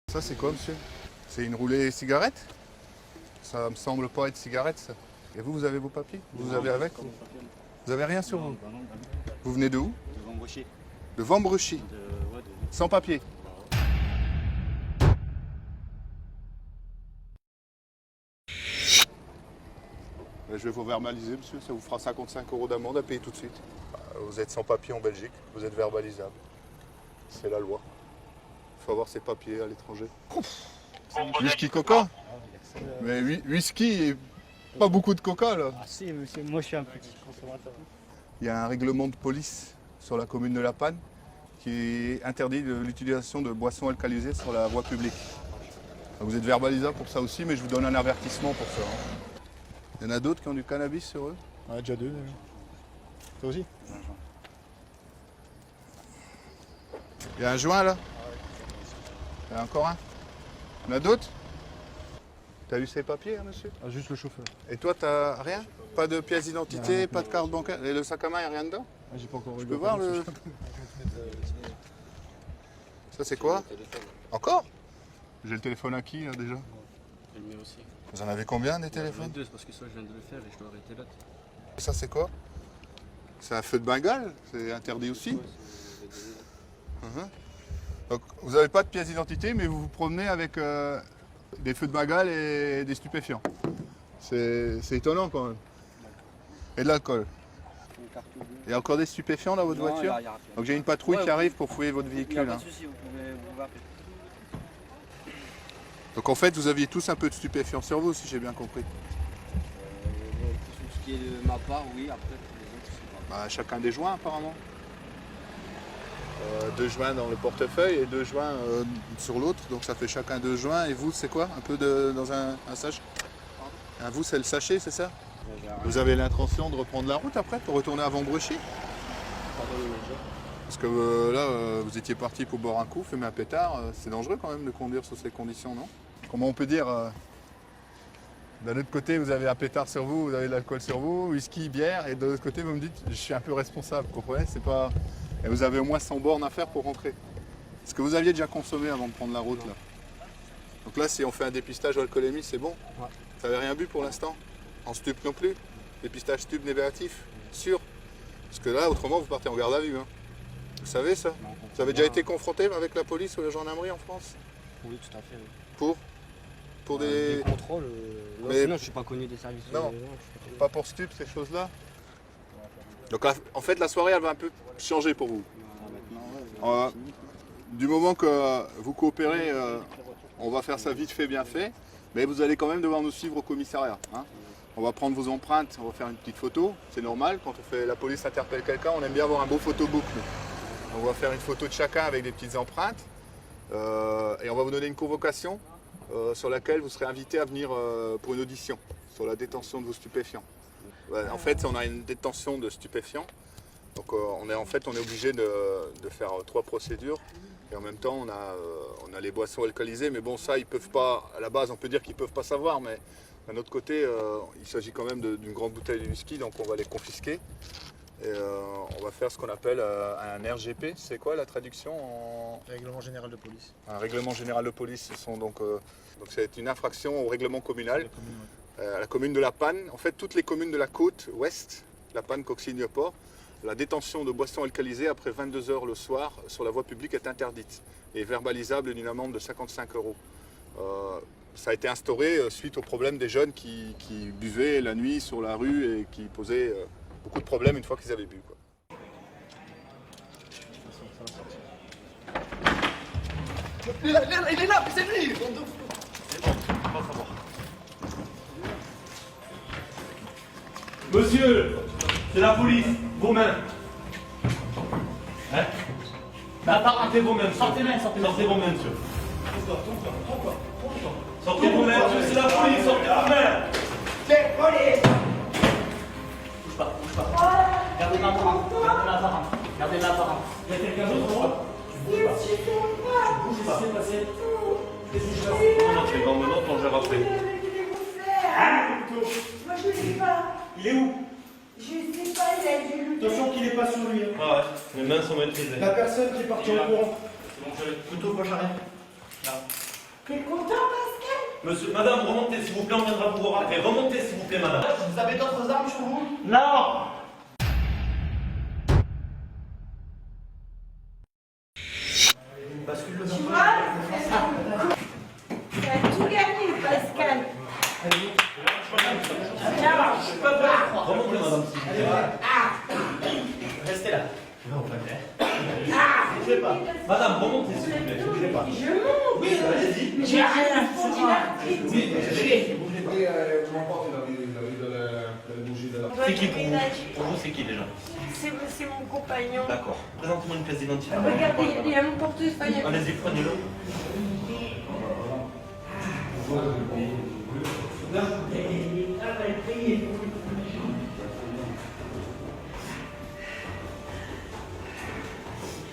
Ça c'est quoi, monsieur? C'est une roulée cigarette? Ça me semble pas être cigarette, ça. Et vous avez vos papiers? Vous avez avec? Vous avez rien sur vous? Vous venez de où? De Vambrechy. De Vambrechy? Sans papier? Je vais vous verbaliser, monsieur. Ça vous fera 55 € d'amende à payer tout de suite. Vous êtes sans papier en Belgique, vous êtes verbalisable. C'est la loi. Il faut avoir ses papiers à l'étranger. Whisky coca? Mais whisky et pas beaucoup de coca là. Ah si, monsieur, moi je suis un petit consommateur. Il y a un règlement de police sur la commune de La Panne qui interdit l'utilisation de boissons alcoolisées sur la voie publique. Vous êtes verbalisable pour ça aussi, mais je vous donne un avertissement pour ça. Il y en a d'autres qui ont du cannabis sur eux? Ouais, déjà 2. Toi aussi? Il y a un joint là? Il y en a encore un? Il y en a d'autres? T'as eu ses papiers, hein, monsieur? Ah, juste le chauffeur. Et toi, t'as rien? Pas de pièce d'identité, pas de carte bancaire? Et le sac à main, il n'y a rien dedans? Ah, j'ai pas encore Je peux voir le... Ça c'est quoi? Encore? J'ai le téléphone à qui là déjà? Le mien aussi. Vous en avez combien des téléphones? Deux, parce que ça je viens de le faire et je dois arrêter l'autre. Et ça c'est quoi? C'est un feu de Bengale? C'est interdit aussi? Donc vous n'avez pas de pièce d'identité, mais vous vous promenez avec des feux de Bengale et des stupéfiants. C'est étonnant quand même. Et de l'alcool. Il y a encore des stupéfiants dans votre voiture? Donc j'ai une patrouille qui arrive pour fouiller votre véhicule. Pas de souci, vous pouvez vous appeler. Donc en fait, vous aviez tous un peu de stupéfiants sur vous, si j'ai bien compris. Tout ce qui est de ma part, oui, après les autres, je sais pas. Bah, chacun des joints apparemment. 2 joints dans le portefeuille et 2 joints sur l'autre, donc ça fait chacun 2 joints. Et vous, c'est quoi? Un peu dans un sachet? Vous, c'est le sachet, c'est ça? Vous avez l'intention de reprendre la route après pour retourner à Vambrechy? Parce que là, vous étiez parti pour boire un coup, fumer un pétard. C'est dangereux quand même de conduire sous ces conditions, non? Comment on peut dire d'un autre côté, vous avez un pétard sur vous, vous avez de l'alcool sur vous, whisky, bière, et de l'autre côté, vous me dites, je suis un peu responsable, vous comprenez? C'est pas... Et vous avez au moins 100 bornes à faire pour rentrer. Est-ce que vous aviez déjà consommé avant de prendre la route là? Donc là, si on fait un dépistage alcoolémie, c'est bon? Ouais. Vous n'avez rien bu pour l'instant? En stup non plus? Dépistage stup négatif? Sûr? Parce que là, autrement, vous partez en garde à vue. Hein. Vous savez ça? Vous avez déjà été confronté avec la police ou la gendarmerie en France? Oui, tout à fait. Oui. Pour des... contrôles. Mais- Sinon, je suis pas connu des services. Non. je suis pas connu. Pas pour stup, ces choses-là? Donc en fait, la soirée, elle va un peu changer pour vous. Maintenant, ouais, Du moment que vous coopérez, on va faire ça vite fait, bien fait. Mais vous allez quand même devoir nous suivre au commissariat. Hein. On va prendre vos empreintes, on va faire une petite photo. C'est normal, quand on fait, la police interpelle quelqu'un, on aime bien avoir un beau photobook. On va faire une photo de chacun avec des petites empreintes. Et on va vous donner une convocation sur laquelle vous serez invité à venir pour une audition sur la détention de vos stupéfiants. Ouais, en fait, on a une détention de stupéfiants. Donc on est obligé de faire 3 procédures. Et en même temps, on a les boissons alcoolisées. Mais bon, ça, ils peuvent pas, à la base, on peut dire qu'ils ne peuvent pas savoir. Mais d'un autre côté, il s'agit quand même d'une grande bouteille de whisky. Donc on va les confisquer. Et on va faire ce qu'on appelle un RGP. C'est quoi la traduction en... Règlement général de police. Un règlement général de police. Donc c'est une infraction au règlement communal. À la commune de La Panne, en fait toutes les communes de la côte ouest, La Panne, Coxigny-Port, la détention de boissons alcoolisées après 22 h le soir sur la voie publique est interdite et verbalisable d'une amende de 55 €. Ça a été instauré suite au problème des jeunes qui buvaient la nuit sur la rue et qui posaient beaucoup de problèmes une fois qu'ils avaient bu. Quoi. Il est là, c'est lui! Monsieur, c'est la police, vos mains. Hein? Apparentez vos mains, sortez vos mains, monsieur. Sortez vos mains, monsieur, c'est la police, sortez vos mains. C'est police! Bouge pas. Gardez l'apparence, gardez l'apparence. Il y a quelqu'un d'autre? Tu bouges pas. Qu'est-ce qui s'est passé? Qu'est-ce qui se passe? On fait dans le note, on gère après. Hein? Moi je ne sais pas. Il est où? Je ne sais pas, il a dû le Attention qu'il n'est pas sur lui. Hein. Ah ouais, les mains sont maîtrisées. La personne qui est partie au courant. C'est bon, je vais. Couteau, poche arrière. Là. T'es content, Pascal? Monsieur, madame, remontez s'il vous plaît, on viendra vous rappeler. Remontez s'il vous plaît, madame. Vous avez d'autres armes sur vous? Non. Bascule le Tu vois? T'as tout gagné, Pascal. Remontez, madame, s'il vous plaît. Restez là. Bougez pas. Madame, remontez s'il vous plaît. Bougez pas. Je monte. Oui, allez-y. J'ai rien foutu l'artiste. Oui, c'est qui pour vous? Pour vous, c'est qui déjà? C'est mon compagnon. D'accord. Présente-moi une pièce d'identité. Regardez, il y a mon portefeuille. Allez-y, prenez-le.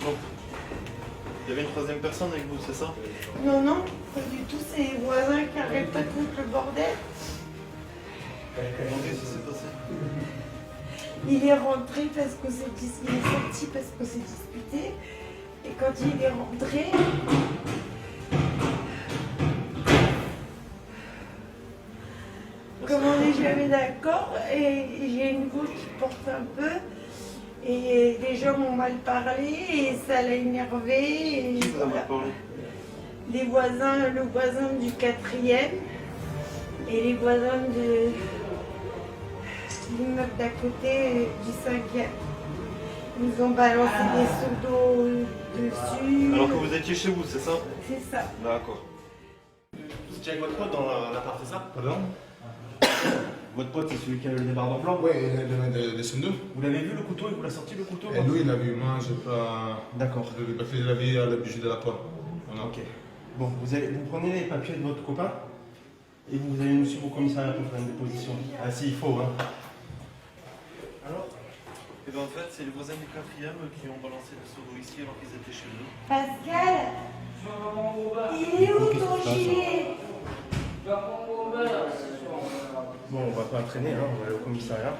Donc, il y avait une troisième personne avec vous, c'est ça? Non, non, pas du tout. C'est les voisins qui arrêtent pas de foutre le bordel. Comment ça s'est passé? Il est rentré parce qu'on s'est disputé. Il est sorti parce qu'on s'est disputé. Et quand il est rentré, comme on n'est jamais d'accord, et j'ai une voix qui porte un peu, et les gens m'ont mal parlé, et ça l'a énervé. Et Qui vous a mal voilà. parlé? Les voisins, le voisin du 4e et les voisins de l'immeuble d'à côté du 5e. Ils nous ont balancé des seaux d'eau dessus. Alors que vous étiez chez vous, c'est ça? C'est ça. D'accord. Vous étiez avec votre pote dans l'appart, c'est ça? Pardon? Votre pote, c'est celui qui avait le débardeur blanc? Oui, il est descendu. Vous l'avez vu le couteau? Il vous l'a sorti le couteau? Et lui, il l'a vu, moi, j'ai pas. D'accord. Parce qu'il l'a vu à la bougie de la porte. Voilà. Ok. Bon, vous prenez les papiers de votre copain et vous allez nous suivre au commissariat pour faire une déposition. Ah, s'il faut, hein. Alors? Eh bien, en fait, c'est les voisins du 4e qui ont balancé le seau d'eau ici alors qu'ils étaient chez nous. Pascal, il est où ton gilet? Bon, on va pas traîner, hein, on va aller au commissariat.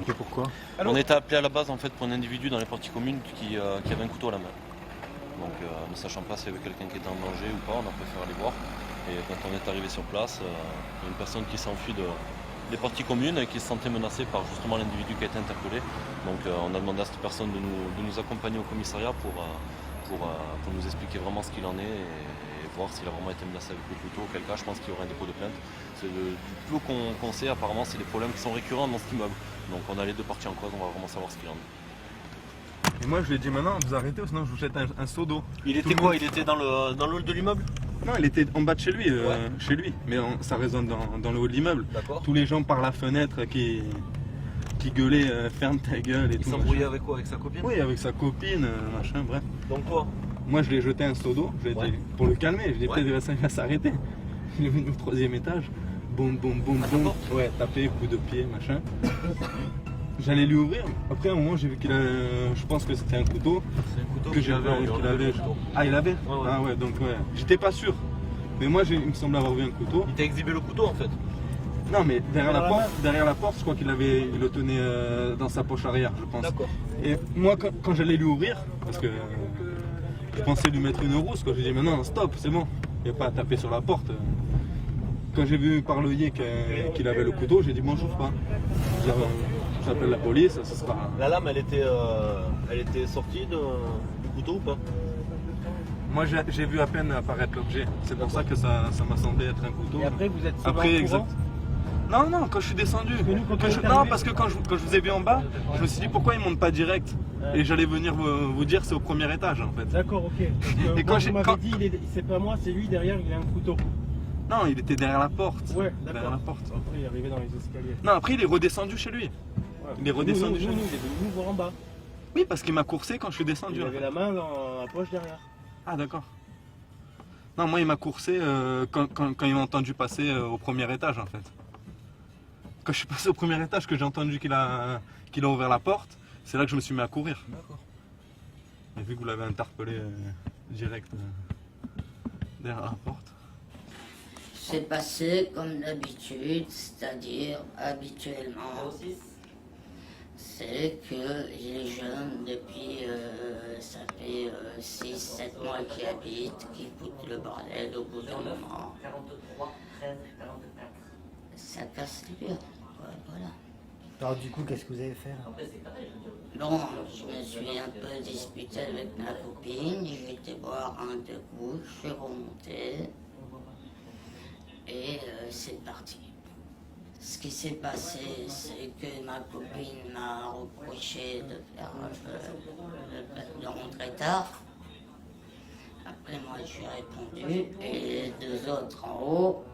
Et pourquoi? On était appelé à la base en fait pour un individu dans les parties communes qui avait un couteau à la main. Donc ne sachant pas s'il y avait quelqu'un qui était en danger ou pas, on a préféré aller voir. Et quand on est arrivé sur place, il y a une personne qui s'enfuit des parties communes et qui se sentait menacée par justement l'individu qui a été interpellé. Donc on a demandé à cette personne de nous accompagner au commissariat pour nous expliquer vraiment ce qu'il en est et voir s'il a vraiment été menacé avec le couteau. Auquel cas, je pense qu'il y aurait un dépôt de plainte. Du peu qu'on sait, apparemment, c'est des problèmes qui sont récurrents dans cet immeuble. Donc on a les deux parties en cause, on va vraiment savoir ce qu'il en est. Et moi je lui ai dit maintenant vous arrêtez ou sinon je vous jette un seau d'eau. Il était quoi? Il était dans le hall de l'immeuble? Non, il était en bas de chez lui, mais ça résonne dans le haut de l'immeuble. D'accord. Tous les gens par la fenêtre qui gueulaient ferme ta gueule et Il tout. s'embrouillait machin. avec quoi? Avec sa copine? Oui, avec sa copine, machin, bref. Donc quoi? Moi je lui ai jeté un seau d'eau, pour le calmer, je lui ai dit Ouais. peut-être il va s'arrêter. Il est venu au 3e étage, boum boum boum À ta boum. porte? Ouais, tapé, coup de pied, machin. J'allais lui ouvrir, après à un moment j'ai vu qu'il a. Je pense que c'était un couteau. C'est un couteau Que j'avais, qu'il avait. Ah, il avait Ouais. Ah ouais, donc ouais. J'étais pas sûr. Mais moi, il me semble avoir vu un couteau. Il t'a exhibé le couteau en fait? Non, mais derrière la porte, je crois il le tenait dans sa poche arrière, je pense. D'accord. Et moi, quand j'allais lui ouvrir, parce que je pensais lui mettre une rousse, quand j'ai dit, mais non, stop, c'est bon. Il n'y a pas à taper sur la porte. Quand j'ai vu par l'œillet qu'il avait le couteau, j'ai dit, bon, j'ouvre pas. J'appelle la police, ce sera. La lame, elle était sortie du couteau ou pas? Moi, j'ai vu à peine apparaître l'objet. C'est pour ça que ça m'a semblé être un couteau. Et après, vous êtes sauvé Après, en exact. courant? Non, quand je suis descendu. quand Non, parce que quand je vous ai vu en bas, je me suis dit pourquoi ils montent pas direct. Et j'allais venir vous dire c'est au premier étage en fait. D'accord, ok. Parce que Et moi, quand vous m'avez dit, c'est pas moi, c'est lui, derrière, il a un couteau. Non, il était derrière la porte. Ouais, Derrière d'accord. la porte. Après, il est arrivé dans les escaliers. Non, après il est redescendu chez lui. Ouais. Il est redescendu chez nous, lui. il est venu nous voir en bas. Oui, parce qu'il m'a coursé quand je suis descendu. Il en avait fait. la main dans la poche derrière. Ah d'accord. Non, moi il m'a coursé quand il m'a entendu passer au premier étage en fait. Quand je suis passé au premier étage, que j'ai entendu qu'il a ouvert la porte, c'est là que je me suis mis à courir. D'accord. Et vu que vous l'avez interpellé direct derrière la porte. C'est passé comme d'habitude, c'est-à-dire habituellement. c'est que les jeunes, depuis, ça fait 6-7 mois qu'ils habitent, qui foutent le bordel au bout d'un moment. 43, 13, 44. Ça casse les pieds. Voilà. Alors du coup, qu'est-ce que vous avez fait là? Après, c'est pareil, je veux dire. Bon, je me suis un peu disputé avec ma copine, j'ai été boire un deux coups, je suis remonté et c'est parti. Ce qui s'est passé, c'est que ma copine m'a reproché de faire de rentrer tard. Après moi je lui ai répondu et les deux autres en haut,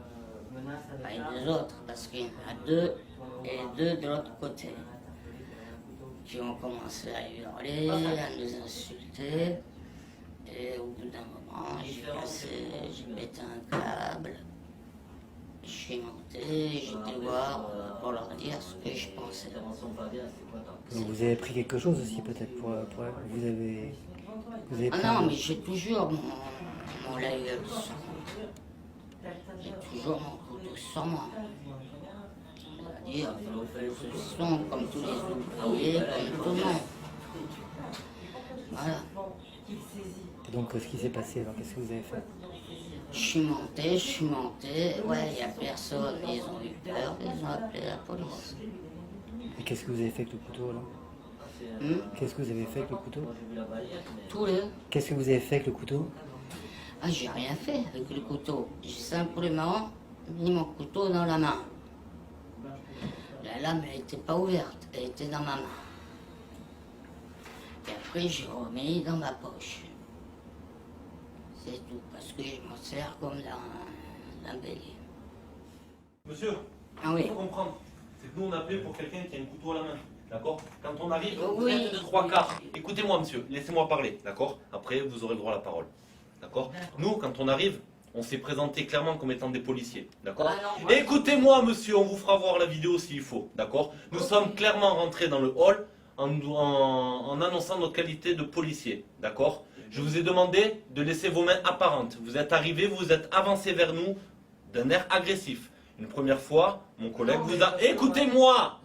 pas les deux autres parce qu'il y en a deux et deux de l'autre côté qui ont commencé à hurler, à nous insulter. Et au bout d'un moment, j'ai pété un câble. Je suis monté, j'étais voir pour leur dire ce que je pensais. Donc vous avez pris quelque chose aussi peut-être pour vous avez Ah pris non, mais j'ai toujours mon laïeul sur moi. J'ai toujours mon couteau sur moi. C'est-à-dire, ce sont comme tous les ouvriers, comme tout le monde. Voilà. Et donc ce qui s'est passé alors, qu'est-ce que vous avez fait? Je suis monté, ouais, il n'y a personne, ils ont eu peur, ils ont appelé la police. Et qu'est-ce que vous avez fait avec le couteau là? Qu'est-ce que vous avez fait avec le couteau? Tous les... Qu'est-ce que vous avez fait avec le couteau? Ah, j'ai rien fait avec le couteau. J'ai simplement mis mon couteau dans la main. La lame, elle n'était pas ouverte, elle était dans ma main. Et après, j'ai remis dans ma poche. C'est tout, parce que je m'en sers comme d'un bélier. Monsieur, Ah oui. il faut comprendre. C'est que nous on appelait pour quelqu'un qui a un couteau à la main. D'accord? Quand on arrive, vous Oui. êtes de trois quarts. Écoutez-moi, monsieur, laissez-moi parler. D'accord? Après, vous aurez le droit à la parole. D'accord? Nous, quand on arrive, on s'est présenté clairement comme étant des policiers. D'accord? Ah non, moi- Écoutez-moi, monsieur, on vous fera voir la vidéo s'il faut. D'accord? Nous sommes clairement rentrés dans le hall en annonçant notre qualité de policier. D'accord? Je vous ai demandé de laisser vos mains apparentes. Vous êtes arrivés, vous êtes avancés vers nous d'un air agressif. Une première fois, mon collègue vous a... Écoutez-moi!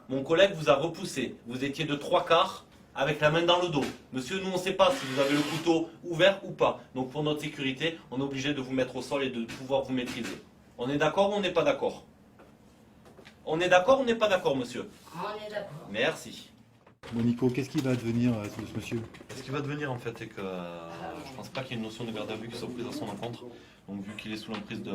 Mon collègue vous a repoussé. Vous étiez de trois quarts avec la main dans le dos. Monsieur, nous on ne sait pas si vous avez le couteau ouvert ou pas. Donc pour notre sécurité, on est obligé de vous mettre au sol et de pouvoir vous maîtriser. On est d'accord ou on n'est pas d'accord? On est d'accord ou on n'est pas d'accord, monsieur? On est d'accord. Merci. Bon Nico, qu'est-ce qui va advenir de ce monsieur? Ce qui va devenir en fait, c'est que je pense pas qu'il y ait une notion de garde à vue qui soit prise à son encontre. Donc vu qu'il est sous l'emprise de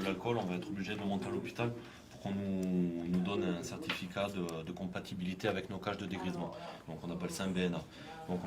l'alcool, on va être obligé de le monter à l'hôpital pour qu'on nous donne un certificat de compatibilité avec nos cages de dégrisement. Donc on appelle ça un BNA. Donc,